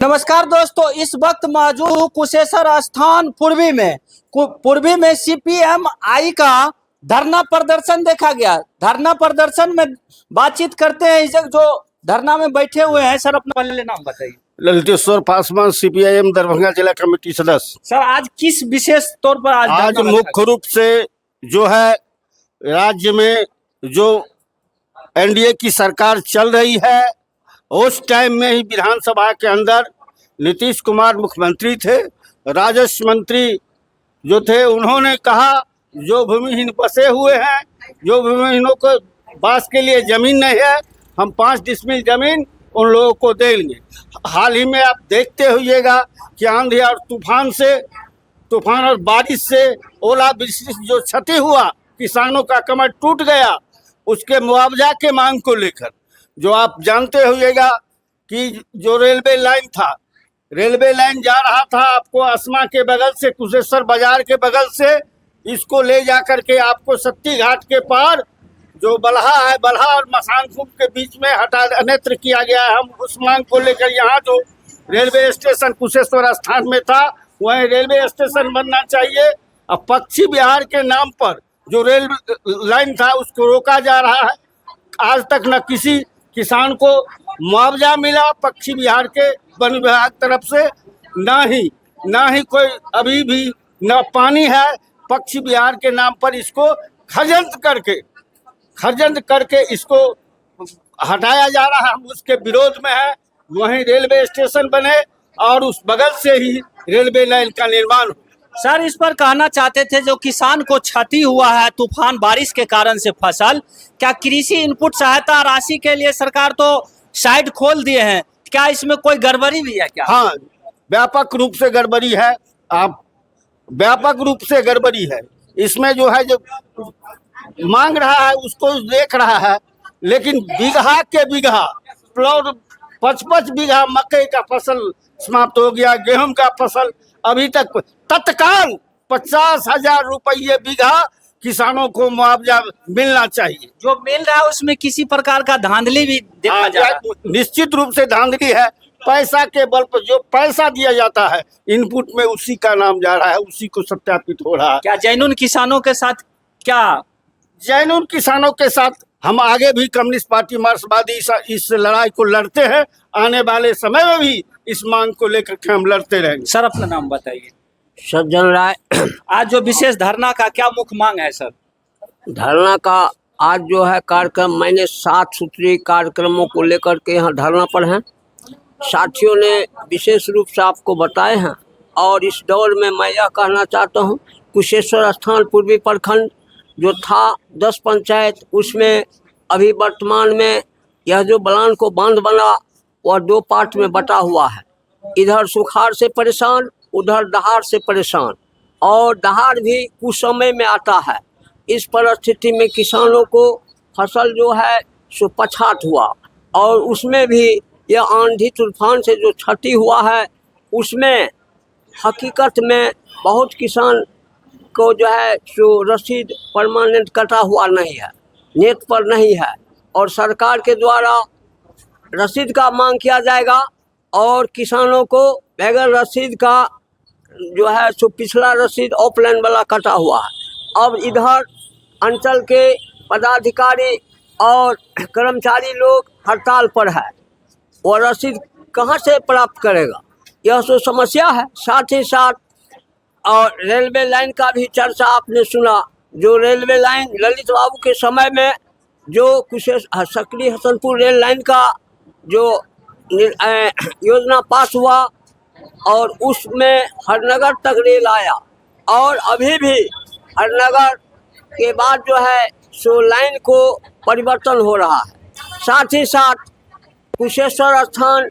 नमस्कार दोस्तों, इस वक्त मौजूद हूं कुशेश्वर स्थान पूर्वी में सीपीएम आई का धरना प्रदर्शन देखा गया। धरना प्रदर्शन में बातचीत करते हैं इस जो धरना में बैठे हुए हैं। सर, अपना पहले नाम बताइए। ललितेश्वर पासवान, सीपीआईएम दरभंगा जिला कमेटी सदस्य। सर, आज किस विशेष तौर पर आज मुख्य रूप से जो है राज्य में जो एनडीए की सरकार चल रही है, उस टाइम में ही विधानसभा के अंदर नीतीश कुमार मुख्यमंत्री थे। राजस्व मंत्री जो थे उन्होंने कहा जो भूमिहीन बसे हुए हैं, जो भूमिहीनों को बास के लिए जमीन नहीं है, हम 5 डिसमिल जमीन उन लोगों को देंगे। हाल ही में आप देखते होइएगा कि आंधी और तूफान और बारिश से ओलावृष्टि जो क्षति हुआ, किसानों का कमर टूट गया, उसके मुआवजा के मांग को लेकर जो आप जानते होइएगा कि जो रेलवे लाइन जा रहा था आपको अस्मा के बगल से, कुशेश्वर बाजार के बगल से, इसको ले जा करके आपको सत्ती घाट के पार जो बल्हा है, बल्हा और मसान कुंड के बीच में हटा अन्यत्र किया गया है। हम उस मांग को लेकर यहाँ जो रेलवे स्टेशन कुशेश्वर स्थान में था, वहीं रेलवे स्टेशन बनना चाहिए। अब पक्षी विहार के नाम पर जो रेल लाइन था उसको रोका जा रहा है। आज तक न किसी किसान को मुआवजा मिला पक्षी विहार के वन विभाग तरफ से, ना ही कोई अभी भी न पानी है। पक्षी विहार के नाम पर इसको खरजंद करके इसको हटाया जा रहा है। हम उसके विरोध में है। वहीं रेलवे स्टेशन बने और उस बगल से ही रेलवे लाइन का निर्माण हो। सर, इस पर कहना चाहते थे जो किसान को क्षति हुआ है तूफान बारिश के कारण से फसल, क्या कृषि इनपुट सहायता राशि के लिए सरकार तो साइट खोल दिए हैं, क्या इसमें कोई गड़बड़ी भी है क्या? हाँ, व्यापक रूप से गड़बड़ी है। व्यापक रूप से गड़बड़ी है। इसमें जो है जो मांग रहा है उसको देख रहा है, लेकिन बीघा के बीघा प्लॉट 55 बीघा मकई का फसल समाप्त हो गया, गेहूं का फसल अभी तक तत्काल 50,000 रुपये बीघा किसानों को मुआवजा मिलना चाहिए। जो मिल रहा है उसमें किसी प्रकार का धांधली भी देखा जा रहा है। निश्चित रूप से धांधली है। पैसा के बल पर जो पैसा दिया जाता है इनपुट में उसी का नाम जा रहा है, उसी को सत्यापित हो रहा है। क्या जैनुन किसानों के साथ जैनुन किसानों के साथ हम आगे भी कम्युनिस्ट पार्टी मार्क्सवादी इस लड़ाई को लड़ते हैं। आने वाले समय में भी इस मांग को लेकर के हम लड़ते रहेंगे। सर, अपना नाम बताइए। सज्जन राय। आज जो विशेष धरना का क्या मुख्य मांग है सर? धरना का आज जो है कार्यक्रम, मैंने 7 सूत्रीय कार्यक्रमों को लेकर के यहाँ धरना पर हैं। साथियों ने विशेष रूप से आपको बताए हैं और इस दौर में मैं यह कहना चाहता हूँ, कुशेश्वर स्थान पूर्वी प्रखंड जो था 10 पंचायत, उसमें अभी वर्तमान में यह जो बलान को बांध बना वह 2 पार्ट में बटा हुआ है। इधर सुखाड़ से परेशान, उधर दहाड़ से परेशान, और दहाड़ भी कुछ समय में आता है। इस परिस्थिति में किसानों को फसल जो है सो पछात हुआ, और उसमें भी यह आंधी तूफान से जो क्षति हुआ है उसमें हकीकत में बहुत किसान को जो है सो रसीद परमानेंट कटा हुआ नहीं है, नेट पर नहीं है, और सरकार के द्वारा रसीद का मांग किया जाएगा और किसानों को बगैर रसीद का जो है सो पिछला रसीद ऑफलाइन वाला कटा हुआ है। अब इधर अंचल के पदाधिकारी और कर्मचारी लोग हड़ताल पर है, और रसीद कहां से प्राप्त करेगा, यह तो समस्या है। साथ ही साथ और रेलवे लाइन का भी चर्चा आपने सुना। जो रेलवे लाइन ललित बाबू के समय में जो सकरी हसनपुर रेल लाइन का जो योजना पास हुआ और उसमें हरनगर तक रेल आया, और अभी भी हरनगर के बाद जो है सो लाइन को परिवर्तन हो रहा है। साथ ही साथ कुशेश्वर स्थान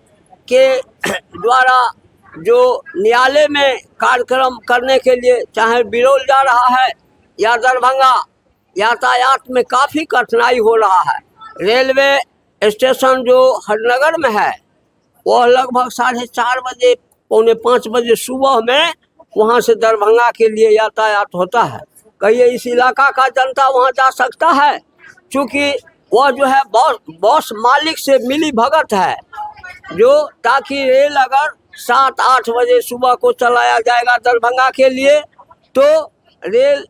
के द्वारा जो न्यायालय में कार्यक्रम करने के लिए चाहे बिरौल जा रहा है या दरभंगा, यातायात में काफ़ी कठिनाई हो रहा है। रेलवे स्टेशन जो हरनगर में है वह लगभग 4:30 बजे, 4:45 बजे सुबह में वहां से दरभंगा के लिए यातायात होता है। कहिए इस इलाका का जनता वहां जा सकता है? क्योंकि वह जो है बॉस मालिक से मिली भगत है, जो ताकि रेल अगर 7-8 बजे सुबह को चलाया जाएगा दरभंगा के लिए, तो रेल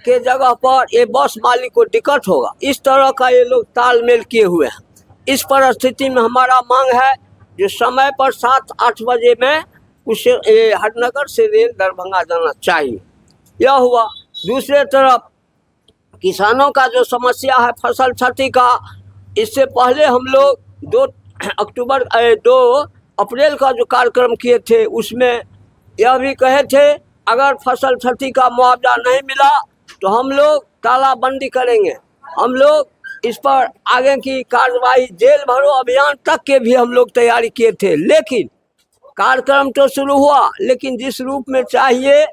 के जगह पर ये बस मालिक को दिक्कत होगा। इस तरह का ये लोग तालमेल किए हुए हैं। इस परिस्थिति में हमारा मांग है जो समय पर 7-8 बजे में उसे हरनगर से रेल दरभंगा जाना चाहिए। यह हुआ। दूसरे तरफ किसानों का जो समस्या है फसल क्षति का, इससे पहले हम लोग 2 अप्रैल का जो कार्यक्रम किए थे उसमें यह भी कहे थे अगर फसल क्षति का मुआवजा नहीं मिला तो हम लोग तालाबंदी करेंगे। हम लोग इस पर आगे की कार्रवाई जेल भरो अभियान तक के भी हम लोग तैयारी किए थे। लेकिन कार्यक्रम तो शुरू हुआ, लेकिन जिस रूप में चाहिए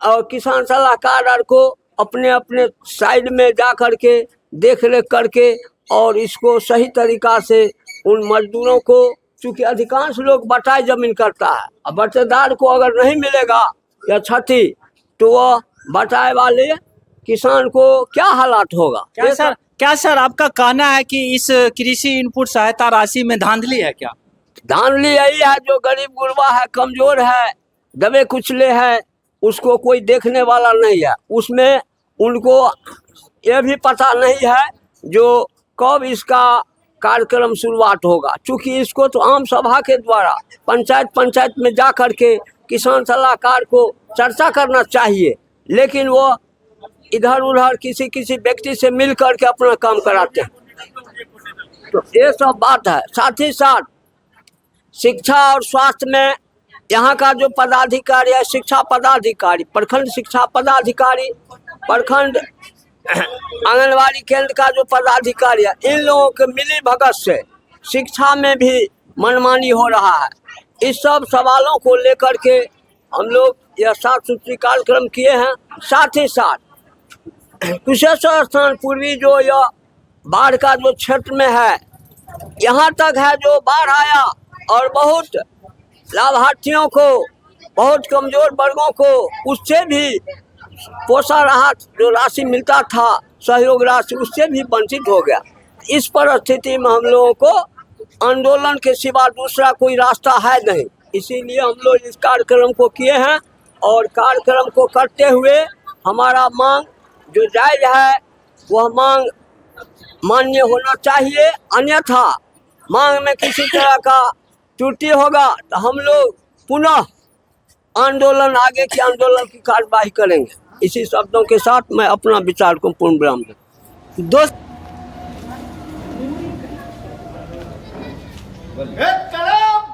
और किसान सलाहकार को अपने अपने साइड में जा करके देख रेख करके और इसको सही तरीका से उन मजदूरों को, चूँकि अधिकांश लोग बटाई जमीन करता है, अब बटेदार को अगर नहीं मिलेगा या क्षति तो वह बटाई वाले किसान को क्या हालात होगा। क्या सर आपका कहना है कि इस कृषि इनपुट सहायता राशि में धांधली है क्या? धांधली यही है, जो गरीब गुरबा है, कमजोर है, दबे कुचले है, उसको कोई देखने वाला नहीं है। उसमें उनको यह भी पता नहीं है जो कब इसका कार्यक्रम शुरुआत होगा। चूँकि इसको तो आम सभा के द्वारा पंचायत में जा कर के किसान सलाहकार को चर्चा करना चाहिए, लेकिन वो इधर उधर किसी व्यक्ति से मिल कर के अपना काम कराते हैं। तो ये सब बात है। साथ ही साथ शिक्षा और स्वास्थ्य में यहाँ का जो पदाधिकारी है, शिक्षा पदाधिकारी, प्रखंड शिक्षा पदाधिकारी, प्रखंड आंगनबाड़ी केंद्र का जो पदाधिकारी है, इन लोगों के मिली भगत से शिक्षा में भी मनमानी हो रहा है। इस सब सवालों को लेकर के हम लोग यह साफ सुथरी कार्यक्रम किए हैं। साथ ही साथ कुशेश्वर स्थान पूर्वी जो यह बाढ़ का जो क्षेत्र में है, यहाँ तक है जो बाढ़ आया और बहुत लाभार्थियों को, बहुत कमजोर वर्गों को उससे भी पोषण राहत जो राशि मिलता था, सहयोग राशि, उससे भी वंचित हो गया। इस परिस्थिति में हम लोगों को आंदोलन के सिवा दूसरा कोई रास्ता है नहीं, इसीलिए हम लोग इस कार्यक्रम को किए हैं। और कार्यक्रम को करते हुए हमारा मांग जो जायज है वह मांग मान्य होना चाहिए, अन्यथा मांग में किसी तरह का त्रुटि होगा तो हम लोग पुनः आंदोलन, आगे की आंदोलन की कार्रवाई करेंगे। इसी शब्दों के साथ मैं अपना विचार को पूर्ण विराम देता हूं। दोस्त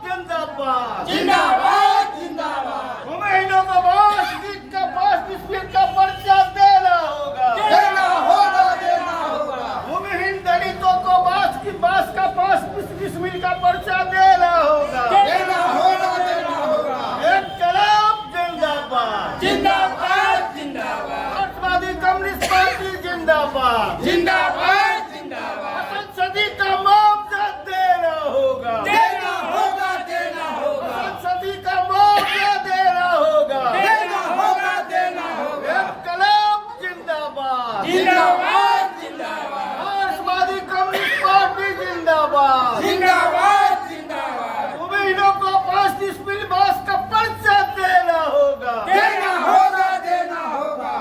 जिंदाबाद जिंदाबाद जिंदाबाद। महीनों का बास, बीच का पास, बिस्मिल का पर्चा देना होगा, देना होगा, देना होगा। भूमिहीन दलितों को बास का पास, बिस्मिल का पर्चा देना होगा, देना होगा, देना होगा। एक कलाम जिंदाबाद जिंदाबाद जिंदाबाद। राष्ट्रवादी कम्युनिस्ट पार्टी जिंदाबाद जिंदाबाद जिंदाबाद। संसदी का मुआवजा देना होगा, देना होगा, देना होगा। संसदी का मुआवजा देना होगा, देना होगा, देना होगा। कलाम जिंदाबाद जिंदाबाद जिंदाबाद। राष्ट्रवादी कम्युनिस्ट पार्टी जिंदाबाद जिंदाबाद जिंदाबाद। उम्मीदों को 35 बिल बास का पर्चा देना होगा, देना होगा, देना होगा।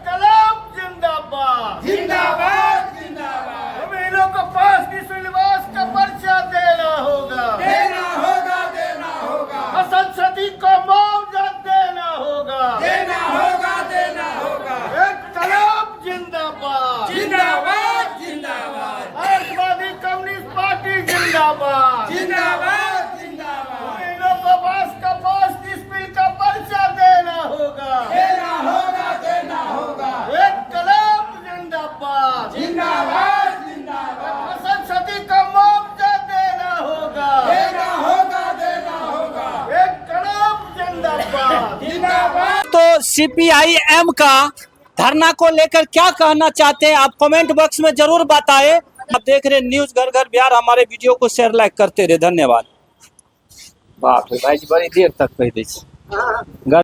कलाम जिंदाबाद जिंदाबाद जिंदाबाद। उम्मीदों को 35 बिल बास का पर्चा देना होगा, देना होगा, देना होगा। संसदी को मुआवजा देना होगा, देना होगा, देना होगा। कलाम जिंदाबाद जिंदाबाद जिंदाबाद। राष्ट्रवादी कम्युनिस्ट पार्टी जिंदाबाद जिंदाबाद जिंदाबाद। उम्मीदों को बास का 35 बिल का पर्चा देना होगा, देना होगा, देना होगा। कलाम जिंदाबाद जिंदाबाद जिंदाबाद। संसदी का मुआवजा देना होगा, देना होगा, देना होगा। कलाम जिंदाबाद जिंदाबाद। तो CPIM का धरना को लेकर क्या कहना चाहते हैं आप कमेंट बॉक्स में जरूर बताएं। आप देख रहे न्यूज घर घर बिहार, हमारे वीडियो को शेयर लाइक करते रहे। धन्यवाद। बाप रे भाई, बड़ी देर तक कह दी।